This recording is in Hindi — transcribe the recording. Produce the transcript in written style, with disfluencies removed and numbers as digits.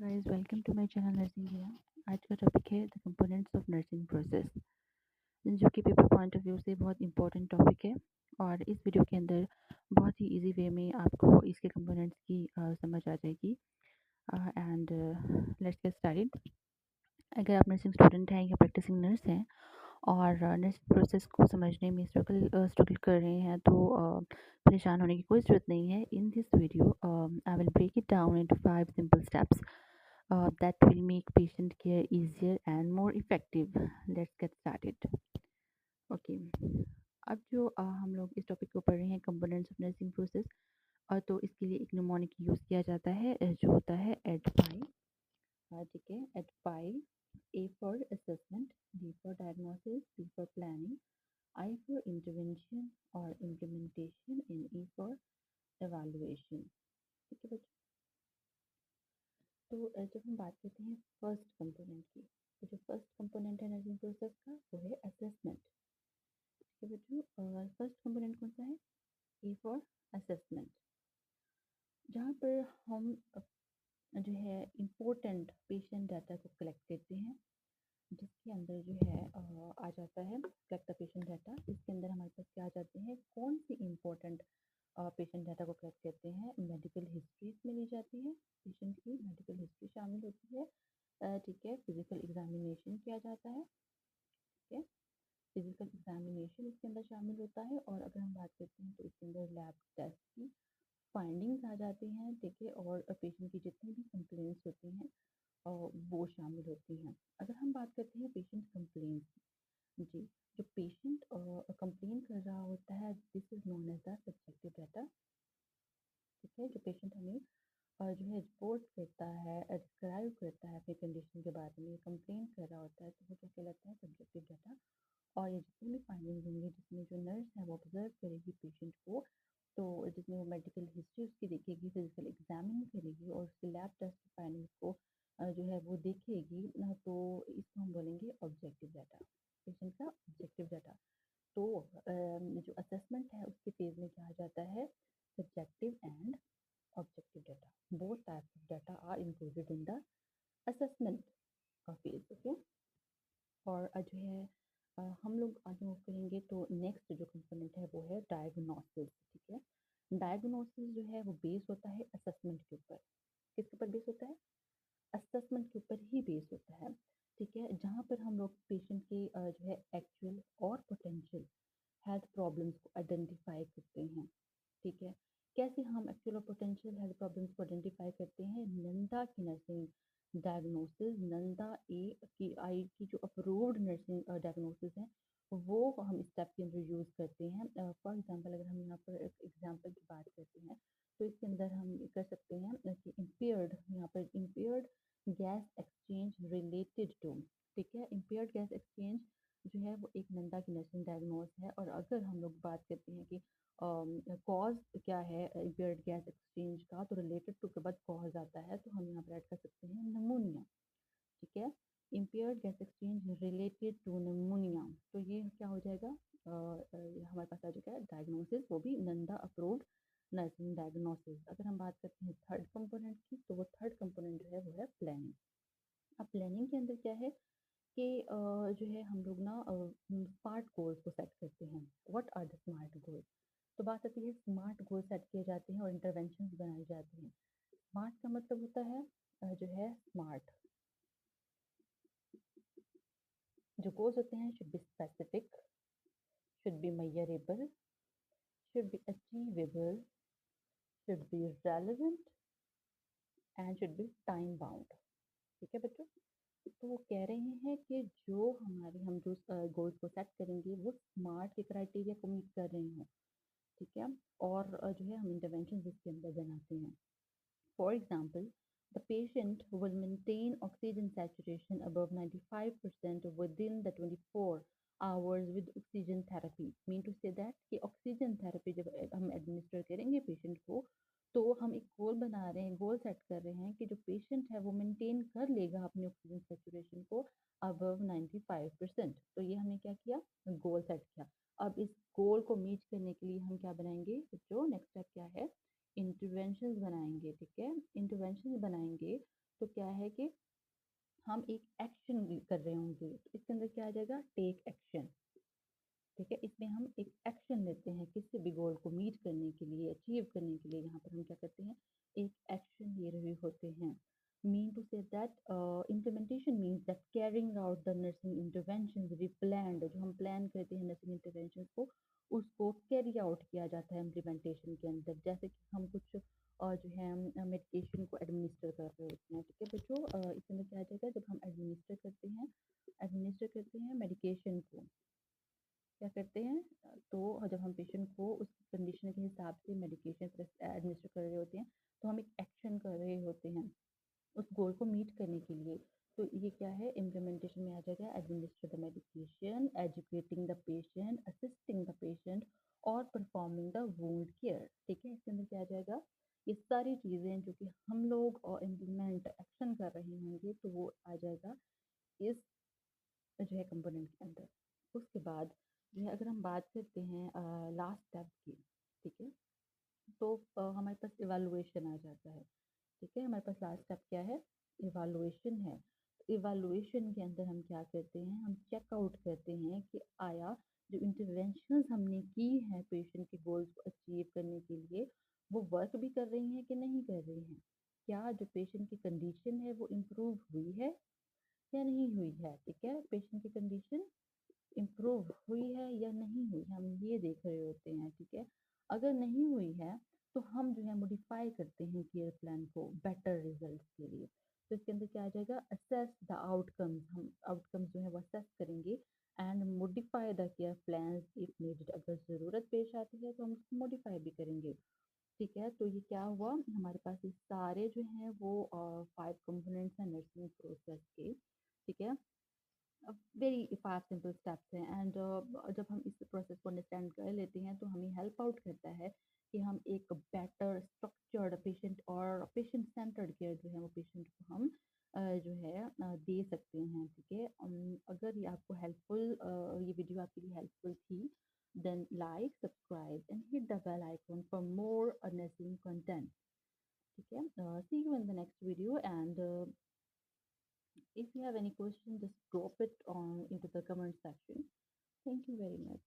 Guys, welcome to my channel nursing हिया। आज का टॉपिक है the components of nursing process, जो कि पेपर पॉइंट ऑफ व्यू से बहुत इंपॉर्टेंट टॉपिक है। और इस वीडियो के अंदर बहुत ही इजी वे में आपको इसके कंपोनेंट्स की समझ आ जाएगी। And let's get started. अगर आप नर्सिंग स्टूडेंट हैं या प्रैक्टिसिंग नर्स हैं और नर्सिंग प्रोसेस को समझने में स्ट्रगल कर रहे हैं तो परेशान होने की कोई ज़रूरत नहीं है। In this video I will break it down into 5 simple steps that will make patient care easier and more effective. Let's get started. Okay. अब जो हम लोग इस टॉपिक को पढ़ रहे हैं कंपोनेंट्स ऑफ नर्सिंग प्रोसेस, तो इसके लिए एक निमोनिक यूज़ किया जाता है जो होता है एडपाई। ठीक है, ADPIE. A for assessment, D for diagnosis, C for planning, I for intervention और implementation, and E for evaluation. ठीक है बच्चों। तो जब हम बात करते हैं फर्स्ट कंपोनेंट की, तो जो फर्स्ट कंपोनेंट है नर्सिंग प्रोसेस का वो है असेसमेंट। ठीक है बच्चों, फर्स्ट कंपोनेंट कौन सा है? ए फॉर असेसमेंट, जहाँ पर हम जो है इम्पोर्टेंट पेशेंट डाटा को कलेक्ट करते हैं, जिसके अंदर जो है आ जाता है कलेक्ट द पेशेंट डाटा। इसके अंदर हमारे पास क्या आ जाते हैं, कौन सी इम्पोर्टेंट पेशेंट डाटा को कलेक्ट करते हैं। मेडिकल हिस्ट्री में ली जाती है, पेशेंट की मेडिकल हिस्ट्री शामिल होती है। ठीक है, फिजिकल एग्जामिनेशन किया जाता है। ठीक है, फिजिकल एग्जामिनेशन इसके अंदर शामिल होता है। और अगर हम बात करते हैं तो इसके अंदर लैब टेस्ट की फाइंडिंग्स आ जाती हैं। ठीक है, और पेशेंट की जितनी भी कंप्लेंट्स होती हैं वो शामिल होती हैं। अगर हम बात करते हैं पेशेंट कंप्लेंट्स, जी, जो पेशेंट कंप्लेन कर रहा होता है, this is known as the subjective data. ठीक है, जो पेशेंट हमें जो है रिपोर्ट करता है, डिस्क्राइब करता है अपनी कंडीशन के बारे में, कंप्लेन कर रहा होता है, तो वो क्या कहलाता है, सब्जेक्टिव डाटा। और ये जितनी भी फाइंडिंग्स होंगी, जिसमें जो नर्स है वो ऑब्जर्व करेगी पेशेंट को, तो जिसमें वो मेडिकल हिस्ट्री उसकी देखेगी, फिजिकल एग्जामिन करेगी और उसके लैब टेस्ट की फाइंडिंग्स को जो है वो देखेगी, तो इसको हम बोलेंगे ऑब्जेक्टिव डाटा, पेशेंट का ऑब्जेक्टिव डाटा। तो जो असेसमेंट है उसके फेज में क्या आ जाता है, subjective and objective data. Both types of data are included in the assessment phase. Okay. और जो है हम लोग आगे मूव करेंगे तो नेक्स्ट जो कंपोनेंट है वो है डायग्नोसिस। ठीक है, डायग्नोसिस जो है वो बेस होता है असेसमेंट के ऊपर। किसके ऊपर बेस होता है? असेसमेंट के ऊपर ही बेस होता है। ठीक है, जहाँ पर हम लोग पेशेंट के जो है एक्चुअल और पोटेंशियल हेल्थ प्रॉब्लम्स को आइडेंटिफाई करते हैं। ठीक है, कैसे हम एक्चुअल और पोटेंशियल हेल्थ प्रॉब्लम्स को आइडेंटिफाई करते हैं? नंदा की नर्सिंग डायग्नोसिस, नंदा ए की आई की जो अप्रूव्ड नर्सिंग डायग्नोसिस है वो हम स्टेप के अंदर यूज़ करते हैं। फॉर एग्जांपल, अगर हम यहाँ पर एक एग्जांपल की बात करते हैं तो इसके अंदर हम कर सकते हैं कि इम्पेयर्ड, यहाँ पर impaired gas exchange related to. ठीक है, इम्पेयर्ड गैस एक्सचेंज जो है वो एक नंदा की नर्सिंग डायग्नोस है। और अगर हम लोग बात करते हैं कि कॉज क्या है इम्पेयर्ड गैस एक्सचेंज का, तो रिलेटेड टू के बाद कॉज आता है, तो हम यहाँ पर ऐड कर सकते हैं निमोनिया। ठीक है, impaired gas exchange related to pneumonia, तो ये क्या हो जाएगा, हमारे पास आ चुका है डायग्नोसिस, वो भी नंदा अप्रूव्ड नर्सिंग डायग्नोसिस। अगर हम बात करते हैं थर्ड कंपोनेंट की, तो वो थर्ड कंपोनेंट जो है वो है प्लानिंग। अब प्लानिंग के अंदर क्या है कि जो है हम लोग ना स्मार्ट गोल्स को सेट करते हैं। What are the smart goals? तो बात आती है स्मार्ट गोल सेट किए जाते हैं और इंटरवेंशंस बनाई जाती हैं। स्मार्ट का मतलब होता है जो है स्मार्ट, जो गोल्स होते हैं should be specific, should be measurable, should be achievable, should be relevant and should be time bound. ठीक है बच्चों, तो वो कह रहे हैं कि जो हम जो गोल्स को सेट करेंगे वो स्मार्ट के क्राइटेरिया को मीट कर रहे हों। ठीक है, और जो है हम इंटरवेंशन इसके अंदर बनाते हैं। For example, the patient will maintain oxygen saturation above 95% within the 24 hours with oxygen therapy. Mean to say that कि ऑक्सीजन थेरेपी जब हम एडमिनिस्टर करेंगे पेशेंट को, तो हम एक गोल बना रहे हैं, गोल सेट कर रहे हैं कि जो पेशेंट है वो मेंटेन कर लेगा अपनी ऑक्सीजन सेचुरेशन को अबव 95%। तो ये हमने क्या किया, गोल सेट किया। अब इस गोल को मीट करने के लिए हम क्या बनाएंगे, जो नेक्स्ट स्टेप क्या है, इंटरवेंशंस बनाएंगे। ठीक है, इंटरवेंशंस बनाएंगे तो क्या है कि हम एक एक्शन कर रहे होंगे, तो इसके अंदर क्या आ जाएगा, टेक एक्शन। ठीक है, इसमें हम एक एक्शन लेते हैं किसी भी गोल को मीट करने के लिए, अचीव करने के लिए। यहाँ पर हम क्या करते हैं, एक एक्शन ले रहे होते हैं। Mean to say that implementation means that carrying out the nursing intervention we planned, जो हम प्लान करते हैं नर्सिंग इंटरवेंशन को, उसको कैरी आउट किया जाता है इम्प्लीमेंटेशन के अंदर। जैसे कि हम कुछ जो है मेडिकेशन को एडमिनिस्टर कर रहे होते हैं। ठीक है बच्चों, इसके अंदर क्या आ जाएगा, जब हम एडमिनिस्टर करते हैं मेडिकेशन को, क्या करते हैं, तो जब हम पेशेंट को उस कंडीशन के हिसाब से मेडिकेशन एडमिनिस्टर कर रहे होते हैं, तो हम एक एक्शन कर रहे होते हैं उस गोल को मीट करने के लिए। तो ये क्या है, इम्प्लीमेंटेशन में आ जाएगा, administer the medication, educating the patient, assisting the patient और परफॉर्मिंग द वुंड केयर। ठीक है, इसके अंदर क्या आ जाएगा, ये सारी चीज़ें जो कि हम लोग और इम्प्लीमेंट एक्शन कर रहे होंगे, तो वो आ जाएगा इस जो है कंपोनेंट के अंदर। उसके बाद जो है, अगर हम बात करते हैं लास्ट स्टेप की, ठीक है, तो हमारे पास इवैल्यूएशन आ जाता है। ठीक है, हमारे पास लास्ट स्टेप क्या है, इवैल्यूएशन है। इवैल्यूएशन के अंदर हम क्या करते हैं, हम चेक आउट करते हैं कि आया जो इंटरवेंशंस हमने की है पेशेंट के गोल्स को अचीव करने के लिए, वो वर्क भी कर रही हैं कि नहीं कर रही हैं। क्या जो पेशेंट की कंडीशन है वो इम्प्रूव हुई है या नहीं हुई है। ठीक है, पेशेंट की कंडीशन इम्प्रूव हुई है या नहीं हुई है, हम ये देख रहे होते हैं। ठीक है, अगर नहीं हुई है तो हम जो है मॉडिफाई करते हैं केयर प्लान को बेटर रिजल्ट के लिए। तो इसके अंदर क्या आ जाएगा, असेस द आउटकम्स, हम आउटकम्स जो है वो असेस करेंगे and modify the care plan if needed, अगर ज़रूरत पेश आती है तो हम उसको मॉडिफाई भी करेंगे। ठीक है, तो ये क्या हुआ, हमारे पास ये सारे जो हैं वो 5 कंपोनेंट्स हैं नर्सिंग प्रोसेस के। ठीक है, वेरी 5 सिंपल स्टेप्स हैं एंड जब हम इस प्रोसेस को अंडरस्टैंड कर लेते हैं तो हमें हेल्प आउट करता है कि हम एक बेटर स्ट्रक्चर्ड पेशेंट और पेशेंट सेंटर्ड केयर जो है वो पेशेंट को हम जो है दे सकते हैं। ठीक है, अगर ये आपको हेल्पफुल, ये वीडियो आपके लिए हेल्पफुल थी, then like, subscribe and hit the bell icon for more nursing content. ठीक है, see you in the next video and if you have any question, just drop it on into the comment section. Thank you very much.